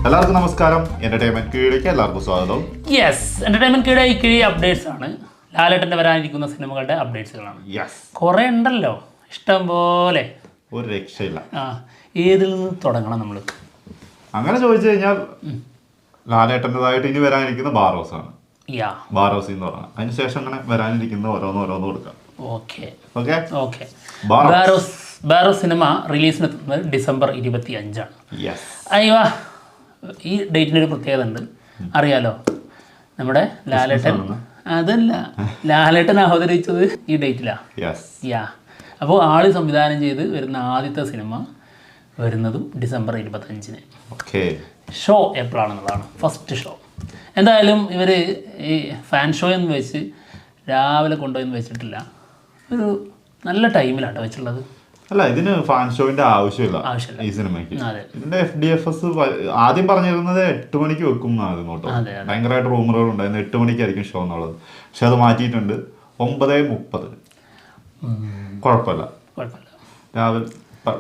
എല്ലാവർക്കും നമസ്കാരം. എന്റർടൈൻമെന്റ് കീഴിലേക്ക് എല്ലാവർക്കും സ്വാഗതം. യെസ്, എന്റർടൈൻമെന്റ് കിഴി അപ്ഡേറ്റ്സ് ആണ്. ലാലേട്ടൻ്റെ വരാനിരിക്കുന്ന സിനിമകളുടെ അപ്ഡേറ്റ്സുകളാണ്. കുറേ ഉണ്ടല്ലോ, ഇഷ്ടം പോലെ, ഒരു രക്ഷയില്ല. ഏതിൽ നിന്ന് തുടങ്ങണം നമ്മൾ? അങ്ങനെ ചോദിച്ചു കഴിഞ്ഞാൽ ലാലേട്ടൻ്റെതായിട്ട് ഇനി വരാനിരിക്കുന്ന ബാറോസ് ആണ്. ബാറോസ് എന്ന് പറഞ്ഞാൽ അതിനുശേഷം അങ്ങനെ വരാനിരിക്കുന്ന ഓരോന്ന് കൊടുക്കാം. ഓക്കെ. ബാറോസ് സിനിമ റിലീസിനെത്തുന്നത് ഡിസംബർ 25. അയ്യോ, ഈ ഡേറ്റിന് ഒരു പ്രത്യേകത ഉണ്ട്, അറിയാലോ. നമ്മുടെ ലാലേട്ടൻ അവതരിച്ചത് ഈ ഡേറ്റിലാണ്. അപ്പോൾ ആള് സംവിധാനം ചെയ്ത് വരുന്ന ആദ്യത്തെ സിനിമ വരുന്നതും ഡിസംബർ 25. ഷോ എപ്പോഴാണെന്നുള്ളതാണ്, ഫസ്റ്റ് ഷോ. എന്തായാലും ഇവർ ഈ ഫാൻ ഷോ എന്ന് വെച്ച് രാവിലെ കൊണ്ടുപോയെന്ന് വെച്ചിട്ടില്ല, ഒരു നല്ല ടൈമിലാണ് വെച്ചുള്ളത്. അല്ല, ഇതിന് ഫാൻ ഷോന്റെ ആവശ്യമില്ല ഈ സിനിമയ്ക്ക്. ഇതിന്റെ FDFS ആദ്യം പറഞ്ഞിരുന്നത് 8 മണിക്ക് വെക്കും എന്നാണ് കേട്ടോ. ഭയങ്കരമായിട്ട് റൂമറുകൾ ഉണ്ടായിരുന്നു 8 മണിക്കായിരിക്കും ഷോ എന്നുള്ളത്. പക്ഷെ അത് മാറ്റിയിട്ടുണ്ട് 9:30. കുഴപ്പമില്ല. രാവിലെ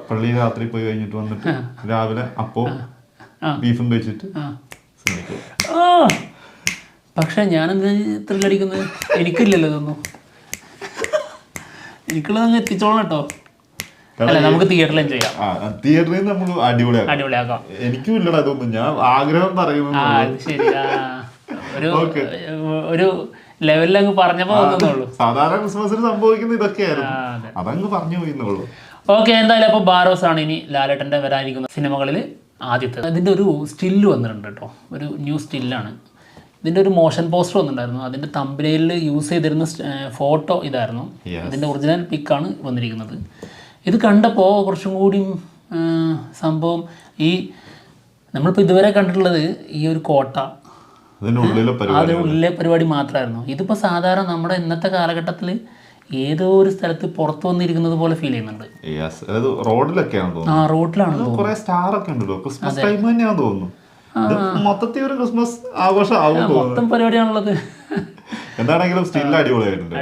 പള്ളി രാത്രി പോയി കഴിഞ്ഞിട്ട് വന്നിട്ട് രാവിലെ അപ്പോൾ ബീഫും കഴിച്ചിട്ട് സിനിമയ്ക്ക്. പക്ഷെ ഞാനെന്താ ത്രില്ലടിക്കുന്നത്? എനിക്കില്ലല്ലോ ഇതൊന്നും. എനിക്കുള്ളതങ്ങ് എത്തിച്ചോളണം കേട്ടോ. അല്ല, നമുക്ക് തിയേറ്ററിൽ എൻജോയ് ചെയ്യാം. തിയേറ്ററിൽ നമുക്ക് അടിപൊളിയാക്കാം. എനിക്കും ഇല്ലടാ ഇതൊന്നും, ഞാൻ ആഗ്രഹം പറയുന്നത്. ശരി, ഒരു ലെവലിൽ അങ്ങ് പറഞ്ഞപ്പോ തോന്നുന്നുള്ളൂ. സാധാരണ ക്രിസ്മസിന് സംഭവിക്കുന്ന ഇതൊക്കെയായിരുന്നു, അതങ്ങ് പറഞ്ഞു പോയിന്നുള്ളൂ. ഓക്കെ, എന്തായാലും അപ്പോൾ ബാറോസ് ആണ് ഇനി ലാലേട്ടൻ്റെ വരാനിരിക്കുന്ന സിനിമകളിൽ ആദ്യത്തെ. ഇതിൻ്റെ ഒരു സ്റ്റില്ല് വന്നിട്ടുണ്ട് കേട്ടോ, ഒരു ന്യൂ സ്റ്റില്ലാണ്. ഇതിൻ്റെ ഒരു മോഷൻ പോസ്റ്റർ വന്നിട്ടുണ്ടായിരുന്നു. അതിൻ്റെ തമ്പനയിലിൽ യൂസ് ചെയ്തിരുന്ന ഫോട്ടോ ഇതായിരുന്നു. ഇതിൻ്റെ ഒറിജിനൽ പിക്കാണ് വന്നിരിക്കുന്നത്. ഇത് കണ്ടപ്പോൾ കുറച്ചും കൂടി സംഭവം, ഈ നമ്മളിപ്പോൾ ഇതുവരെ കണ്ടിട്ടുള്ളത് ഈ ഒരു കോട്ട, അതിനുള്ളിലെ പരിപാടി മാത്രമായിരുന്നു. ഇതിപ്പോൾ സാധാരണ നമ്മുടെ ഇന്നത്തെ കാലഘട്ടത്തിൽ ഏതോ ഒരു സ്ഥലത്ത് പുറത്തു വന്നിരിക്കുന്നത് പോലെ ഫീൽ ചെയ്യുന്നുണ്ട്. റോഡിലാണ് മൊത്തം പരിപാടിയാണുള്ളത്. എന്താണെങ്കിലും സ്റ്റിൽ അടിപൊളിയായിട്ടുണ്ട്.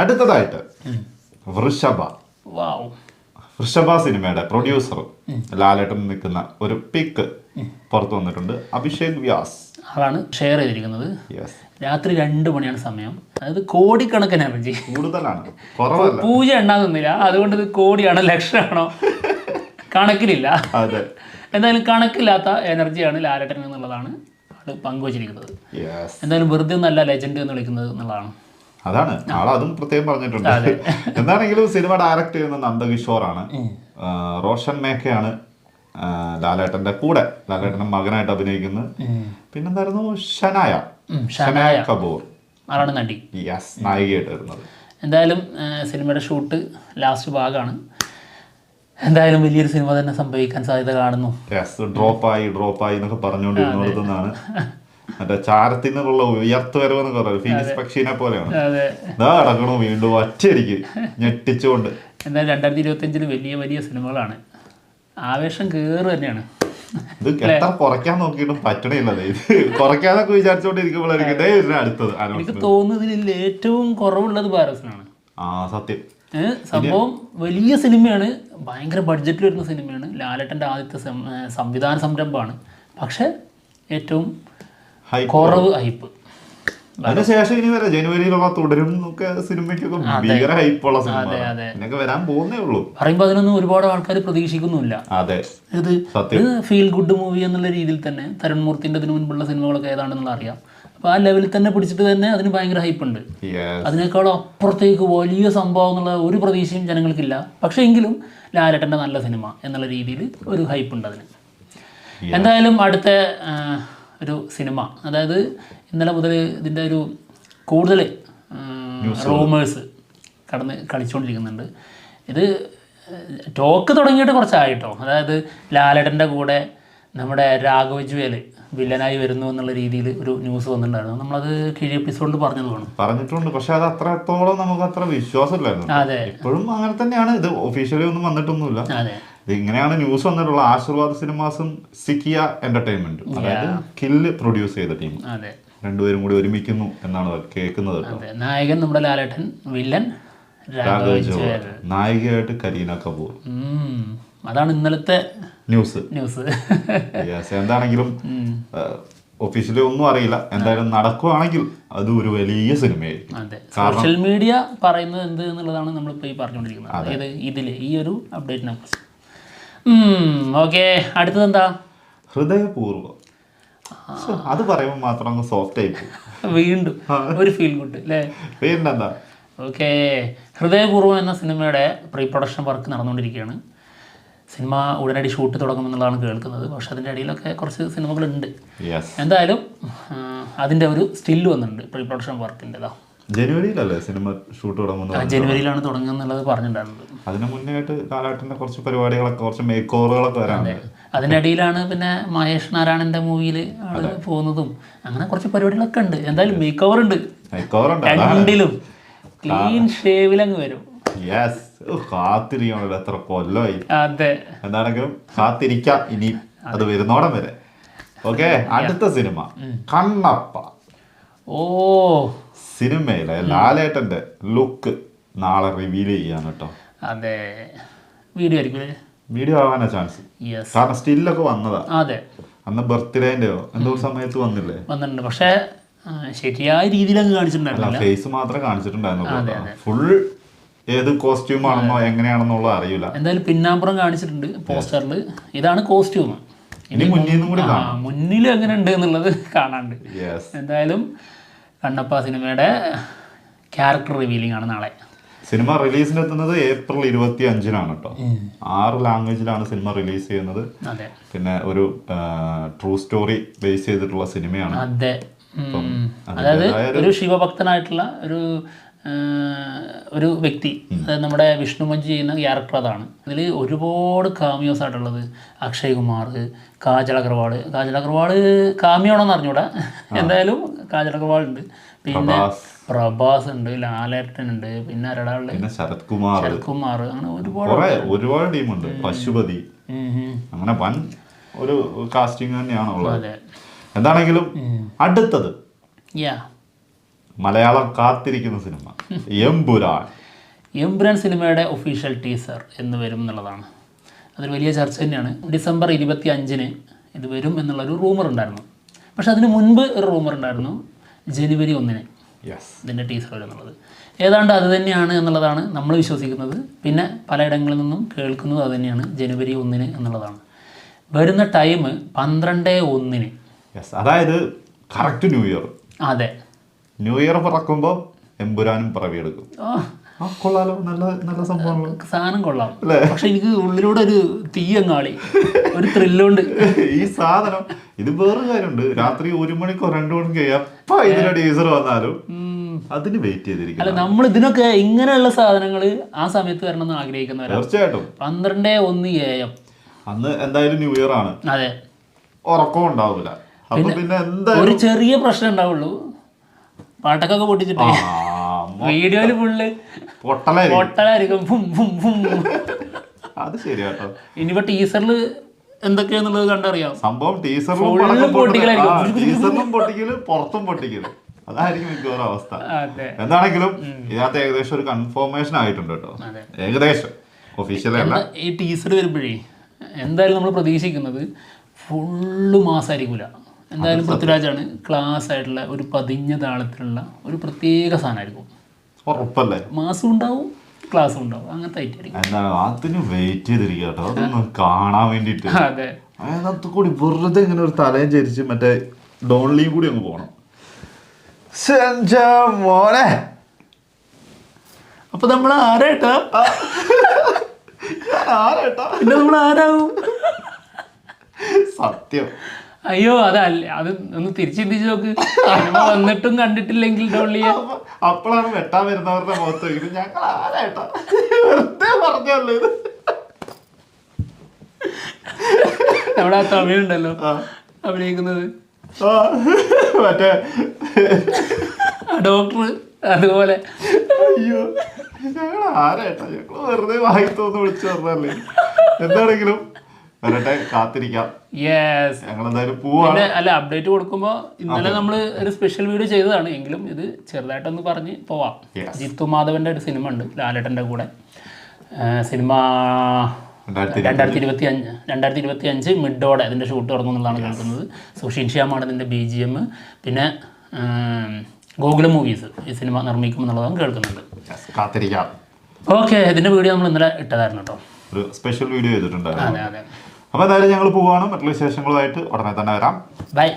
അടുത്തതായിട്ട് വൃഷഭ സിനിമയുടെ പ്രൊഡ്യൂസർ ലാലേട്ടൻ നിൽക്കുന്ന ഒരു പിക്ക് പുറത്തു വന്നിട്ടുണ്ട്. അഭിഷേക് വ്യാസ് ആളാണ് ഷെയർ ചെയ്തിരിക്കുന്നത്. രാത്രി 2 മണിയാണ് സമയം. അതായത് കോടിക്കണക്കിന് എനർജി കൂടുതലാണ്, പൂജ എണ്ണാതൊന്നുമില്ല. അതുകൊണ്ട് ഇത് കോടിയാണോ ലക്ഷമാണോ കണക്കിലില്ല. എന്തായാലും കണക്കില്ലാത്ത എനർജിയാണ് ലാലേട്ടൻ എന്നുള്ളതാണ് ആള് പങ്കുവച്ചിരിക്കുന്നത്. എന്തായാലും വെറുതെ ഒന്നല്ല ലെജൻഡ് എന്ന് വിളിക്കുന്നത് എന്നുള്ളതാണ്. അതാണ് ആളതും പ്രത്യേകം പറഞ്ഞിട്ടുണ്ട്. എന്താണെങ്കിലും സിനിമ ഡയറക്റ്റ് ചെയ്യുന്ന നന്ദകിഷോറാണ്. റോഷൻ മേഘയാണ് ലാലേട്ടന്റെ കൂടെ, ലാലേട്ടന്റെ മകനായിട്ട് അഭിനയിക്കുന്നത്. പിന്നെന്തായിരുന്നു, ഷനായ കപൂർ ആളാണ് നടി, നായികയായിട്ട് വരുന്നത്. എന്തായാലും സിനിമയുടെ ഷൂട്ട് ലാസ്റ്റ് ഭാഗമാണ്. എന്തായാലും വലിയൊരു സിനിമ തന്നെ സംഭവിക്കാൻ സാധ്യത കാണുന്നു. ഡ്രോപ്പായി എന്നൊക്കെ പറഞ്ഞുകൊണ്ടിരുന്നതാണ്. മറ്റേ ചാരത്തിൽ നിന്നുള്ള ഉയർത്തുവരവെന്ന് പറയുന്നത് ഫീനിക്സ് പക്ഷിനെ പോലെയാണ്. ഇതാ അടക്കണോ വീണ്ടും ഒറ്റയടിക്ക് ഞെട്ടിച്ചുകൊണ്ട്. എന്തായാലും 2025 വലിയ സിനിമകളാണ്. ആവേശം കയറ് തന്നെയാണ്. ഇത് എത്ര കുറയ്ക്കാൻ നോക്കിയിട്ടും പറ്റണില്ലത്. ഇത് കുറയ്ക്കാനൊക്കെ വിചാരിച്ചോണ്ടിരിക്കുമ്പോഴായിരിക്കും അടുത്തത്. എനിക്ക് തോന്നുന്നതിൽ ഏറ്റവും കുറവുള്ളത് ബാറോസിനാണ്. സത്യം. സംഭവം വലിയ സിനിമയാണ്, ഭയങ്കര ബഡ്ജറ്റിൽ വരുന്ന സിനിമയാണ്. ലാലേട്ടൻ്റെ ആദ്യത്തെ സംവിധാന സംരംഭമാണ്. പക്ഷെ ഏറ്റവും കുറവ് ഹൈപ്പ്. അതിനുശേഷം ഇനി വരെ ജനുവരിയിലുള്ള തുടരും സിനിമയ്ക്കൊക്കെ ഭീകര ഹൈപ്പുള്ള സിനിമ വരാൻ പോകുന്നേ ഉള്ളൂ. പറയുമ്പോൾ അതിനൊന്നും ഒരുപാട് ആൾക്കാർ പ്രതീക്ഷിക്കുന്നുമില്ല. ഇത് ഫീൽ ഗുഡ് മൂവി എന്നുള്ള രീതിയിൽ തന്നെ തരുൺ മൂർത്തിൻ്റെ ഇതിനു മുൻപുള്ള സിനിമകളൊക്കെ ഏതാണെന്നുള്ള അറിയാം. അപ്പോൾ ആ ലെവലിൽ തന്നെ പിടിച്ചിട്ട് തന്നെ അതിന് ഭയങ്കര ഹൈപ്പുണ്ട്. അതിനേക്കാളും അപ്പുറത്തേക്ക് വലിയ സംഭവം എന്നുള്ള ഒരു പ്രതീക്ഷയും ജനങ്ങൾക്കില്ല. പക്ഷേ എങ്കിലും ലാലേട്ടൻ്റെ നല്ല സിനിമ എന്നുള്ള രീതിയിൽ ഒരു ഹൈപ്പുണ്ട് അതിന്. എന്തായാലും അടുത്ത ഒരു സിനിമ, അതായത് ഇന്നലെ മുതൽ ഇതിൻ്റെ ഒരു കൂടുതൽ റൂമേഴ്സ് കളിച്ചുകൊണ്ടിരിക്കുന്നുണ്ട്. ഇത് ടോക്ക് തുടങ്ങിയിട്ട് കുറച്ചായിട്ടോ. അതായത് ലാലേട്ടൻ്റെ കൂടെ നമ്മുടെ രാഘവ് ജുവൽ വില്ലനായി വരുന്നു എന്നുള്ള രീതിയിൽ ഒരു ന്യൂസ് വന്നിട്ടുണ്ടായിരുന്നു. നമ്മളത് കിഴി എപ്പിസോഡിൽ പറഞ്ഞിട്ടുണ്ട്. പക്ഷെ അത് അത്രത്തോളം നമുക്ക് അത്ര വിശ്വാസമില്ലായിരുന്നു. ഇപ്പോഴും അങ്ങനെ തന്നെയാണ്. ഇത് ഒഫീഷ്യലി ഒന്നും വന്നിട്ടൊന്നുമില്ല. ഇങ്ങനെയാണ് ന്യൂസ് വന്നിട്ടുള്ള. ആശീർവാദ് സിനിമാസും സിക്കിയ എന്റർടൈൻമെന്റും, അതായത് കില്ല് പ്രൊഡ്യൂസ് ചെയ്ത ടീം, രണ്ടുപേരും കൂടി ഒരുമിക്കുന്നു എന്നാണ് കേൾക്കുന്നത്. നായകൻ നമ്മുടെ ലാലേട്ടൻ, വില്ലൻ രാഘവ് ജോഹർ, നായികയായിട്ട് കരീന കപൂർ. അതാണ് ഇന്നലത്തെ ന്യൂസ്. എന്താണെങ്കിലും ഒഫീഷ്യലി ഒന്നും അറിയില്ല, എന്തായാലും നടക്കുവാണെങ്കിൽ അത് ഒരു വലിയ സിനിമയായിരിക്കും. അതെ, സോഷ്യൽ മീഡിയ പറയുന്നത് എന്ത് എന്നുള്ളതാണ് നമ്മളിപ്പോൾ ഈ പറഞ്ഞുകൊണ്ടിരിക്കുന്നത്. ഇതിൽ ഈ ഒരു അപ്ഡേറ്റിനെ കുറിച്ച്. ഓക്കെ, അടുത്തത് എന്താ? ഹൃദയപൂർവ്വം. അത് പറയുമ്പോൾ മാത്രം അങ്ങ് സോഫ്റ്റ് ആയി പോകും. വീണ്ടും ഒരു ഫീൽ ഗുഡ് അല്ലേ? പിന്നെന്താ? ഓക്കെ, ഹൃദയപൂർവ്വം എന്ന സിനിമയുടെ പ്രീ പ്രൊഡക്ഷൻ വർക്ക് നടന്നുകൊണ്ടിരിക്കുകയാണ്. സിനിമ ഉടനടി ഷൂട്ട് തുടങ്ങുമെന്നുള്ളതാണ് കേൾക്കുന്നത്. പക്ഷെ അതിൻ്റെ ഇടയിലൊക്കെ കുറച്ച് സിനിമകളുണ്ട്. എന്തായാലും അതിൻ്റെ ഒരു സ്റ്റില്ല് വന്നിട്ടുണ്ട് പ്രീ പ്രൊഡക്ഷൻ വർക്കിൻ്റെതാ. ജനുവരിയിലല്ലേ സിനിമ ഷൂട്ട് തുടങ്ങുന്നത്? ജനുവരിയിലാണ് തുടങ്ങുന്നത് പറഞ്ഞിട്ടുണ്ടായിരുന്നത്. അതിന് മുന്നേ ആയിട്ട് കാലഘട്ടത്തിന്റെ കുറച്ച് പരിപാടികളൊക്കെ, കുറച്ച് മേക്ക് ഓവറുകളൊക്കെ വരാനുണ്ട്. അതിൻ്റെ ഇടയിലാണ് പിന്നെ മഹേഷ് നാരായണന്റെ മൂവിയിൽ ആള് പോകുന്നതും, അങ്ങനെ കുറച്ച് പരിപാടികളൊക്കെ ഉണ്ട്. എന്തായാലും മേക്ക് ഓവർ ഉണ്ട്, രണ്ടിലും ക്ലീൻ ഷേവിലങ്ങ് വരും. കാത്തിരിക്കണല്ലോ, എത്ര കൊല്ലമായി. അതെ, എന്താണെങ്കിലും കാത്തിരിക്കാം ഇനി അത് വരുന്നോടം വരെ. ഓക്കെ, അടുത്ത സിനിമ കണ്ണപ്പ. ഓ, സിനിമയിലെ ലാലേട്ടന്റെ ലുക്ക് നാളെ റിവീൽ ചെയ്യാൻ കേട്ടോ. അതെ, വീഡിയോ ആയിരിക്കും. വീഡിയോ ആവാനാ ചാൻസ്, കാരണം സ്റ്റില്ലൊക്കെ വന്നതാ. അതെ, അന്ന് ബർത്ത്ഡേന്റെയോ എന്തോ സമയത്ത് വന്നില്ലേ? വന്നിട്ടുണ്ട്, പക്ഷെ ശരിയായ രീതിയിലങ്ങ് കാണിച്ചിട്ടുണ്ടായിരുന്നില്ല. ഫേസ് മാത്രമേ കാണിച്ചിട്ടുണ്ടായിരുന്നു. ഫുൾ ഏത് കോസ്റ്റ്യൂം ആണെന്നോ എങ്ങനെയാണെന്നുള്ള അറിയില്ല. എന്തായാലും പിന്നാമ്പുറം കാണിച്ചിട്ടുണ്ട് പോസ്റ്ററിൽ. ഇതാണ് കോസ്റ്റ്യൂം. ഇനി മുന്നിൽ എങ്ങനെ ഉണ്ട് എന്നുള്ളത് കാണാണ്ട്. എന്തായാലും കണ്ണപ്പ സിനിമയുടെ ക്യാരക്ടർ റിവീലിംഗ് ആണ് നാളെ. സിനിമ റിലീസിനെത്തുന്നത് ഏപ്രിൽ 25-നാണ് കേട്ടോ. 6 ലാംഗ്വേജിലാണ് സിനിമ റിലീസ് ചെയ്യുന്നത്. പിന്നെ ഒരു ട്രൂ സ്റ്റോറി ബേസ് ചെയ്തിട്ടുള്ള സിനിമയാണ്. അതെ, അതായത് ഒരു ശിവഭക്തനായിട്ടുള്ള ഒരു വ്യക്ി, അതായത് നമ്മുടെ വിഷ്ണു മഞ്ജു ചെയ്യുന്ന ക്യാരക്ടർ അതാണ്. ഇതിൽ ഒരുപാട് കാമിയോസ് ആയിട്ടുള്ളത്. അക്ഷയ് കുമാർ, കാജൽ അഗർവാൾ കാമിയാണോന്ന് അറിഞ്ഞൂടാ, എന്തായാലും കാജൽ അഗർവാൾ ഉണ്ട്, പിന്നെ പ്രഭാസ് ഉണ്ട്, ലാലേട്ടൻ ഉണ്ട്, പിന്നെ ശരത് കുമാർ, അങ്ങനെ ഒരുപാട് ടീമുണ്ട്. പശുപതി, അങ്ങനെ വൻ ഒരു കാസ്റ്റിംഗ് തന്നെയാണ് ഉള്ളത്. എന്താണെങ്കിലും അടുത്തത് മലയാളം കാത്തിരിക്കുന്ന സിനിമ എമ്പുരാൻ സിനിമയുടെ ഒഫീഷ്യൽ ടീസർ എന്ന് വരും എന്നുള്ളതാണ്. അതൊരു വലിയ ചർച്ച തന്നെയാണ്. ഡിസംബർ 25-ന് ഇത് വരും എന്നുള്ളൊരു റൂമർ ഉണ്ടായിരുന്നു. പക്ഷെ അതിന് മുൻപ് ഒരു റൂമർ ഉണ്ടായിരുന്നു, ജനുവരി 1-ന് ഇതിൻ്റെ ടീസർ വരും എന്നുള്ളത്. ഏതാണ്ട് അത് തന്നെയാണ് എന്നുള്ളതാണ് നമ്മൾ വിശ്വസിക്കുന്നത്. പിന്നെ പലയിടങ്ങളിൽ നിന്നും കേൾക്കുന്നത് അത് തന്നെയാണ്, ജനുവരി 1-ന് എന്നുള്ളതാണ്. വരുന്ന ടൈം 12/1-ന്, അതായത് കറക്റ്റ് ന്യൂ ഇയർ. അതെ, ന്യൂ ഇയർ പിറക്കുമ്പോൾ എമ്പുരാനും പിറവിയെടുക്കും. കൊള്ളാലോ, നല്ല സംഭവം, സാധനം കൊള്ളാം. പക്ഷെ എനിക്ക് ഉള്ളിലൂടെ ഒരു തീയങ്ങാളി, ഒരു ത്രില്ലുണ്ട് ഈ സാധനം. ഇത് വേറൊരു കാര്യമുണ്ട്, രാത്രി 1 മണിക്കോ 2 മണിക്കോ എപ്പോ ഇതിന്റെ ടീസർ വന്നാലും അതിന് വെയിറ്റ് ചെയ്തിരിക്കും. അല്ല, നമ്മൾ ഇതിനൊക്കെ ഇങ്ങനെയുള്ള സാധനങ്ങൾ ആ സമയത്ത് വരണം എന്ന് ആഗ്രഹിക്കുന്നവരാണ്. തീർച്ചയായിട്ടും. 12:01 AM അന്ന് എന്തായാലും ന്യൂ ഇയർ ആണ്. അതെ, ഉറക്കം ഉണ്ടാവില്ല. പിന്നെ ഒരു ചെറിയ പ്രശ്നം ഉണ്ടാവുള്ളൂ, പാട്ടൊക്കെ പൊട്ടിച്ചിട്ടേ വീഡിയോയില് ഫുള്ള് പൊട്ടലായിരിക്കും. അത് ശരിയാട്ടോ. ഇനിയിപ്പോ ടീസറിൽ എന്തൊക്കെയാന്നുള്ളത് കണ്ടറിയാം. സംഭവം ടീസറിലും പൊട്ടിക്കല്, പുറത്തും പൊട്ടിക്കല്, അതായിരിക്കും മിക്കവാറും അവസ്ഥ. എന്താണെങ്കിലും ഇതിനകത്ത് ഏകദേശം ഒരു കൺഫർമേഷൻ ആയിട്ടുണ്ട് കേട്ടോ. ഏകദേശം ഒഫീഷ്യൽ അല്ല. ഈ ടീസർ വരുമ്പോഴേ എന്തായാലും നമ്മൾ പ്രതീക്ഷിക്കുന്നത് ഫുള്ള് മാസമായിരിക്കില്ല. എന്തായാലും പൃഥ്വിരാജാണ്, ക്ലാസ് ആയിട്ടുള്ള ഒരു പതിഞ്ഞ താളത്തിലുള്ള ഒരു പ്രത്യേക സാധനമായിരിക്കും. ഉറപ്പല്ലേ? മാസം ഉണ്ടാവും, ക്ലാസ് ഉണ്ടാവും, അങ്ങനത്തെ ഐറ്റായിരിക്കും. അതിന് വെയിറ്റ് ചെയ്തിരിക്കുക കേട്ടോ, അതൊന്ന് കാണാൻ വേണ്ടിട്ട്. അതെ, അതിനകത്ത് കൂടി വെറുതെ ഇങ്ങനെ ഒരു തലയും ചരിച്ച് മറ്റേ ഡോൺലിയും കൂടി അങ്ങ് പോണം. മോനെ, അപ്പൊ നമ്മൾ ആരായിട്ടാ പിന്നെ നമ്മൾ ആരാവും? സത്യം. അയ്യോ, അതല്ല, അത് ഒന്ന് തിരിച്ചു ചിന്തിച്ച് നോക്ക്. സിനിമ വന്നിട്ടും കണ്ടിട്ടില്ലെങ്കിൽ ഡോളിയെ അപ്പോഴാണ് വെട്ടാൻ വരുന്നവരുടെ മുഖത്ത് ഇത് ഞങ്ങൾ ആരായിട്ടാ വെറുതെ പറഞ്ഞല്ലോ. ഇത് നമ്മുടെ ആ തമിഴുണ്ടല്ലോ അഭിനയിക്കുന്നത്, മറ്റേ ഡോക്ടർ, അതുപോലെ. അയ്യോ, ഞങ്ങൾ ആരായിട്ടാ, ഞങ്ങൾ വെറുതെ വായിത്തോന്ന് വിളിച്ചു പറഞ്ഞല്ലേ. എന്താണെങ്കിലും വരട്ടെ, കാത്തിരിക്കാം. ഞങ്ങളെന്തായാലും പോവാണ്. അല്ല, അപ്ഡേറ്റ് കൊടുക്കുമ്പോൾ ഇന്നലെ നമ്മൾ ഒരു സ്പെഷ്യൽ വീഡിയോ ചെയ്തതാണ്, എങ്കിലും ഇത് ചെറുതായിട്ടൊന്ന് പറഞ്ഞ് പോവാം. ജിത്തു മാധവന്റെ ഒരു സിനിമ ഉണ്ട് ലാലേട്ടൻ്റെ കൂടെ. സിനിമ 2025 മിഡോടെ അതിൻ്റെ ഷൂട്ട് തുടങ്ങുന്നതാണ് കേൾക്കുന്നത്. സുഷീൻ ശ്യാമാണ് ഇതിൻ്റെ BGM. പിന്നെ ഗോകുലം മൂവീസ് ഈ സിനിമ നിർമ്മിക്കുമെന്നുള്ളതാണ് കേൾക്കുന്നുണ്ട്. കാത്തിരിക്കാം. ഓക്കെ, ഇതിൻ്റെ വീഡിയോ നമ്മൾ ഇന്നലെ ഇട്ടതായിരുന്നു കേട്ടോ, ഒരു സ്പെഷ്യൽ വീഡിയോ ചെയ്തിട്ടുണ്ടായിരുന്നു. അതെ. അപ്പോൾ എന്തായാലും ഞങ്ങൾ പോവുകയാണ്. മറ്റുള്ള വിശേഷങ്ങളുമായിട്ട് ഉടനെ തന്നെ വരാം. ബൈ.